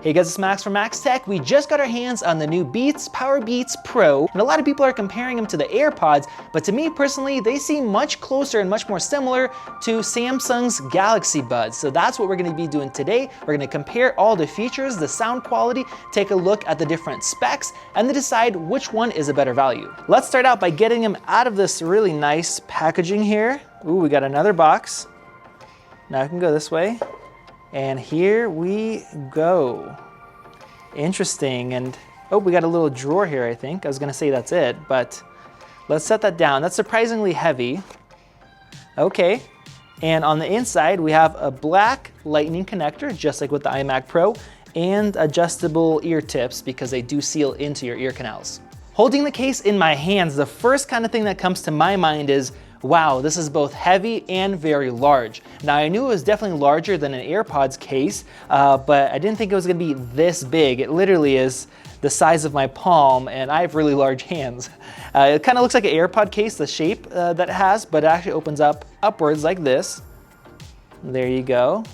Hey guys, it's Max from Max Tech. We just got our hands on the new Beats PowerBeats Pro, and a lot of people are comparing them to the AirPods, but to me personally, they seem much closer and much more similar to Samsung's Galaxy Buds. So that's what we're gonna be doing today. We're gonna compare all the features, the sound quality, take a look at the different specs, and then decide which one is a better value. Let's start out by getting them out of this really nice packaging here. Ooh, we got another box. Now I can go this way. And here we go. Interesting, and oh, we got a little drawer here, I think. I was gonna say that's it, but let's set that down. That's surprisingly heavy. Okay, and on the inside, we have a black lightning connector, just like with the iMac Pro, and adjustable ear tips because they do seal into your ear canals. Holding the case in my hands, the first kind of thing that comes to my mind is, wow, this is both heavy and very large. Now I knew it was definitely larger than an AirPods case, but I didn't think it was gonna be this big. It literally is the size of my palm, and I have really large hands. It kind of looks like an AirPod case, the shape that it has, but it actually opens up upwards like this. There you go.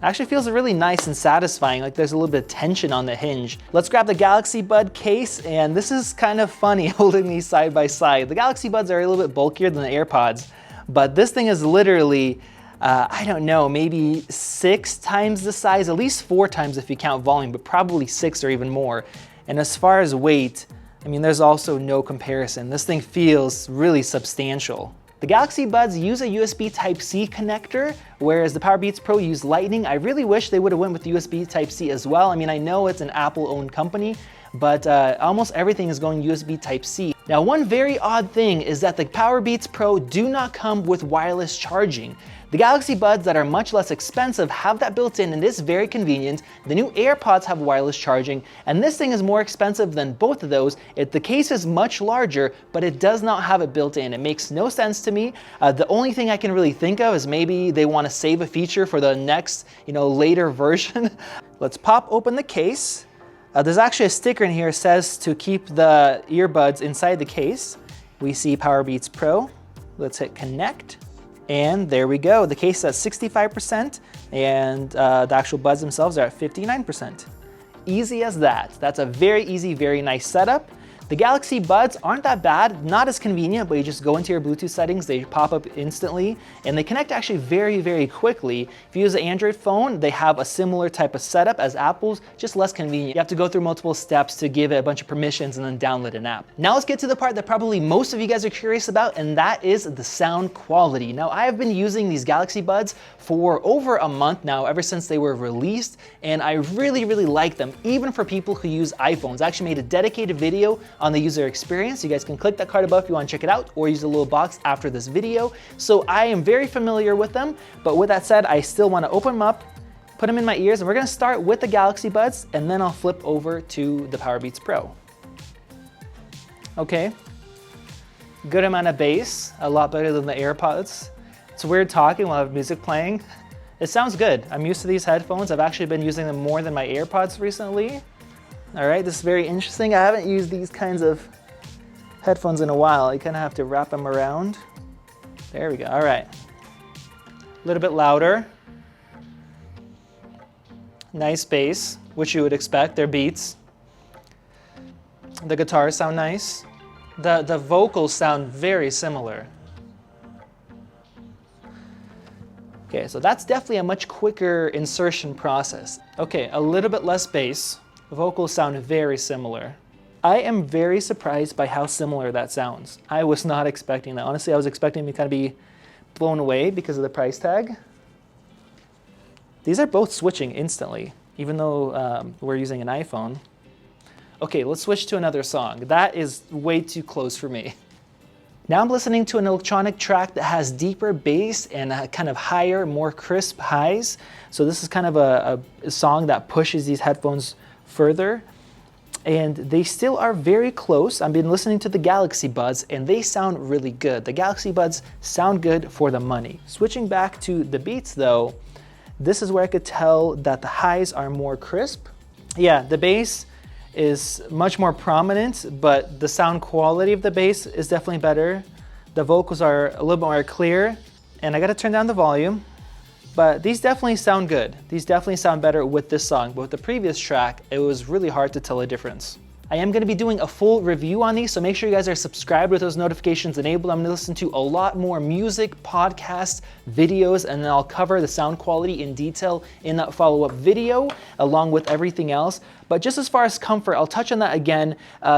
Actually feels really nice and satisfying, like there's a little bit of tension on the hinge. Let's grab the Galaxy Bud case, and this is kind of funny holding these side by side. The Galaxy Buds are a little bit bulkier than the AirPods, but this thing is literally, I don't know, maybe 6 times the size, at least 4 times if you count volume, but probably 6 or even more. And as far as weight, I mean, there's also no comparison. This thing feels really substantial. The Galaxy Buds use a USB Type-C connector, whereas the PowerBeats Pro use Lightning. I really wish they would have went with USB Type-C as well. I mean, I know it's an Apple-owned company, but almost everything is going USB Type-C. Now, one very odd thing is that the PowerBeats Pro do not come with wireless charging. The Galaxy Buds that are much less expensive have that built in, and it is very convenient. The new AirPods have wireless charging, and this thing is more expensive than both of those. The case is much larger, but it does not have it built in. It makes no sense to me. The only thing I can really think of is maybe they want to save a feature for the next, later version. Let's pop open the case. There's actually a sticker in here that says to keep the earbuds inside the case. We see PowerBeats Pro. Let's hit connect. And there we go. The case is at 65% and the actual buds themselves are at 59%. Easy as that. That's a very easy, very nice setup. The Galaxy Buds aren't that bad, not as convenient, but you just go into your Bluetooth settings, they pop up instantly, and they connect actually very, very quickly. If you use an Android phone, they have a similar type of setup as Apple's, just less convenient. You have to go through multiple steps to give it a bunch of permissions and then download an app. Now let's get to the part that probably most of you guys are curious about, and that is the sound quality. Now I have been using these Galaxy Buds for over a month now, ever since they were released, and I really, really like them, even for people who use iPhones. I actually made a dedicated video on the user experience. You guys can click that card above if you want to check it out, or use the little box after this video. So I am very familiar with them, but with that said, I still want to open them up, put them in my ears, and we're going to start with the Galaxy Buds, and then I'll flip over to the PowerBeats Pro. Okay, good amount of bass, a lot better than the AirPods. It's weird talking while I have music playing. It sounds good. I'm used to these headphones. I've actually been using them more than my AirPods recently. All right, this is very interesting. I haven't used these kinds of headphones in a while. You kind of have to wrap them around. There we go, all right. A little bit louder. Nice bass, which you would expect, they're Beats. The guitars sound nice. The vocals sound very similar. Okay, so that's definitely a much quicker insertion process. Okay, a little bit less bass. Vocals sound very similar. I am very surprised by how similar that sounds. I was not expecting that. Honestly, I was expecting to kind of be blown away because of the price tag. These are both switching instantly, even though we're using an iPhone. Okay, let's switch to another song. That is way too close for me. Now I'm listening to an electronic track that has deeper bass and kind of higher, more crisp highs. So this is kind of a song that pushes these headphones further, and they still are very close. I've been listening to the Galaxy Buds and they sound really good. The Galaxy Buds sound good for the money. Switching back to the Beats though, this is where I could tell that the highs are more crisp. Yeah, the bass is much more prominent, but the sound quality of the bass is definitely better. The vocals are a little bit more clear, and I gotta turn down the volume. But these definitely sound good. These definitely sound better with this song, but with the previous track, it was really hard to tell a difference. I am going to be doing a full review on these, so make sure you guys are subscribed with those notifications enabled. I'm going to listen to a lot more music, podcasts, videos, and then I'll cover the sound quality in detail in that follow-up video, along with everything else. But just as far as comfort, I'll touch on that again.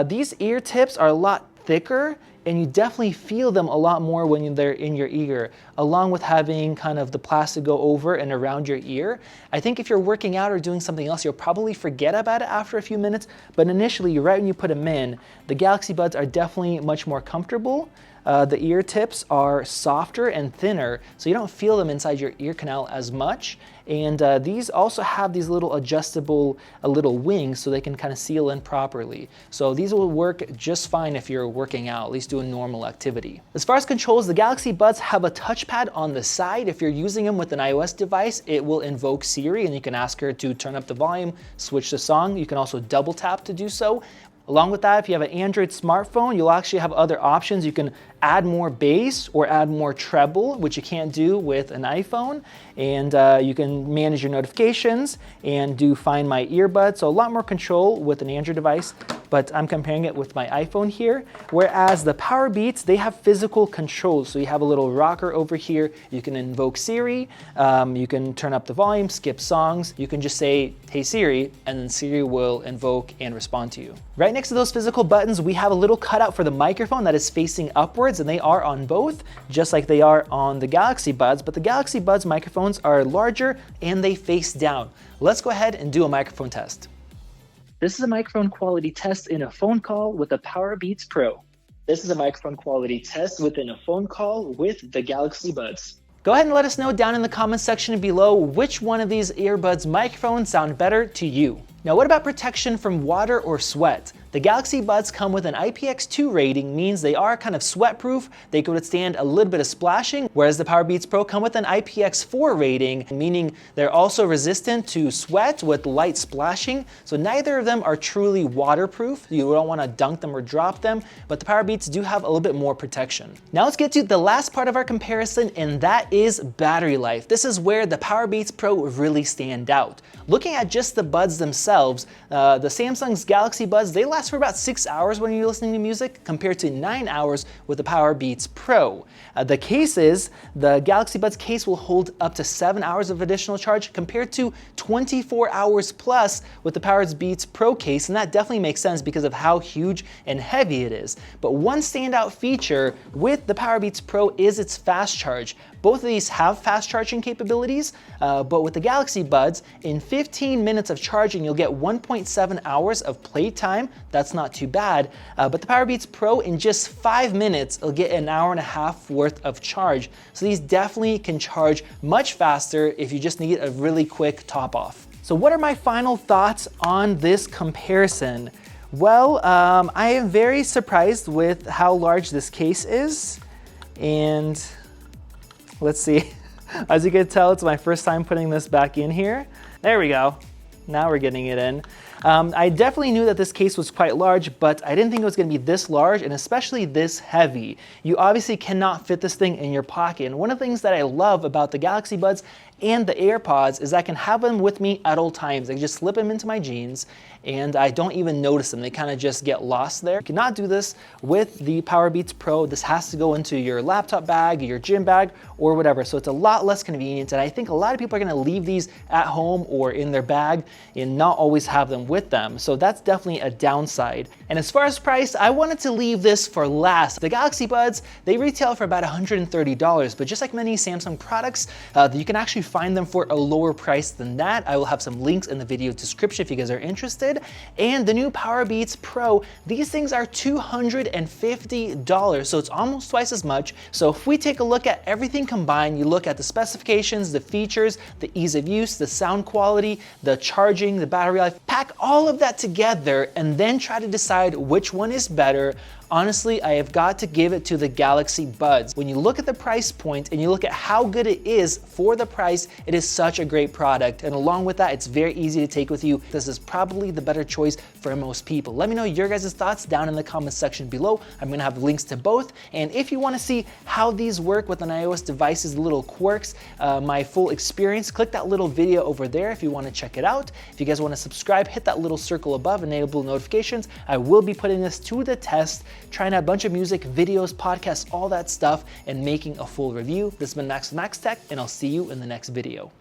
These ear tips are a lot thicker, and you definitely feel them a lot more when they're in your ear, along with having kind of the plastic go over and around your ear. I think if you're working out or doing something else, you'll probably forget about it after a few minutes, but initially, right when you put them in, the Galaxy Buds are definitely much more comfortable. The ear tips are softer and thinner, so you don't feel them inside your ear canal as much. And these also have these little adjustable little wings so they can kind of seal in properly. So these will work just fine if you're working out, at least doing normal activity. As far as controls, the Galaxy Buds have a touchpad on the side. If you're using them with an iOS device, it will invoke Siri and you can ask her to turn up the volume, switch the song. You can also double tap to do so. Along with that, if you have an Android smartphone, you'll actually have other options. You can add more bass or add more treble, which you can't do with an iPhone. And you can manage your notifications and do Find My Earbuds. So a lot more control with an Android device, but I'm comparing it with my iPhone here. Whereas the PowerBeats, they have physical controls. So you have a little rocker over here. You can invoke Siri. You can turn up the volume, skip songs. You can just say, hey Siri, and then Siri will invoke and respond to you. Right next to those physical buttons, we have a little cutout for the microphone that is facing upwards, and they are on both, just like they are on the Galaxy Buds, but the Galaxy Buds microphones are larger and they face down. Let's go ahead and do a microphone test. This is a microphone quality test in a phone call with the PowerBeats Pro. This is a microphone quality test within a phone call with the Galaxy Buds. Go ahead and let us know down in the comments section below which one of these earbuds microphones sound better to you. Now, what about protection from water or sweat? The Galaxy Buds come with an IPX2 rating, means they are kind of sweat proof. They could withstand a little bit of splashing, whereas the PowerBeats Pro come with an IPX4 rating, meaning they're also resistant to sweat with light splashing. So neither of them are truly waterproof. You don't want to dunk them or drop them, but the PowerBeats do have a little bit more protection. Now let's get to the last part of our comparison, and that is battery life. This is where the PowerBeats Pro really stand out. Looking at just the buds themselves, the Samsung's Galaxy Buds, they last for about 6 hours when you're listening to music, compared to 9 hours with the PowerBeats Pro. The cases, the Galaxy Buds case will hold up to 7 hours of additional charge, compared to 24 hours plus with the PowerBeats Pro case, and that definitely makes sense because of how huge and heavy it is. But one standout feature with the PowerBeats Pro is its fast charge. Both of these have fast charging capabilities, but with the Galaxy Buds, in 15 minutes of charging, you'll get 1.7 hours of playtime. That's not too bad. But the PowerBeats Pro, in just 5 minutes, it'll get an hour and a half worth of charge. So these definitely can charge much faster if you just need a really quick top off. So what are my final thoughts on this comparison? Well, I am very surprised with how large this case is, and let's see. As you can tell, it's my first time putting this back in here. There we go. Now we're getting it in. I definitely knew that this case was quite large, but I didn't think it was going to be this large and especially this heavy. You obviously cannot fit this thing in your pocket. And one of the things that I love about the Galaxy Buds and the AirPods is I can have them with me at all times. I can just slip them into my jeans and I don't even notice them. They kind of just get lost there. You cannot do this with the PowerBeats Pro. This has to go into your laptop bag, your gym bag, or whatever. So it's a lot less convenient. And I think a lot of people are going to leave these at home or in their bag and not always have them with them. So that's definitely a downside. And as far as price, I wanted to leave this for last. The Galaxy Buds, they retail for about $130, but just like many Samsung products, you can actually find them for a lower price than that. I will have some links in the video description if you guys are interested. And the new PowerBeats Pro, these things are $250, so it's almost twice as much. So if we take a look at everything combined, you look at the specifications, the features, the ease of use, the sound quality, the charging, the battery life, pack all of that together and then try to decide which one is better. honestly, I have got to give it to the Galaxy Buds. When you look at the price point and you look at how good it is for the price, it is such a great product. And along with that, it's very easy to take with you. This is probably the better choice for most people. Let me know your guys' thoughts down in the comments section below. I'm gonna have links to both. And if you wanna see how these work with an iOS device's little quirks, my full experience, click that little video over there if you wanna check it out. If you guys wanna subscribe, hit that little circle above, enable notifications. I will be putting this to the test, trying out a bunch of music, videos, podcasts, all that stuff, and making a full review. This has been Max with Max Tech, and I'll see you in the next video.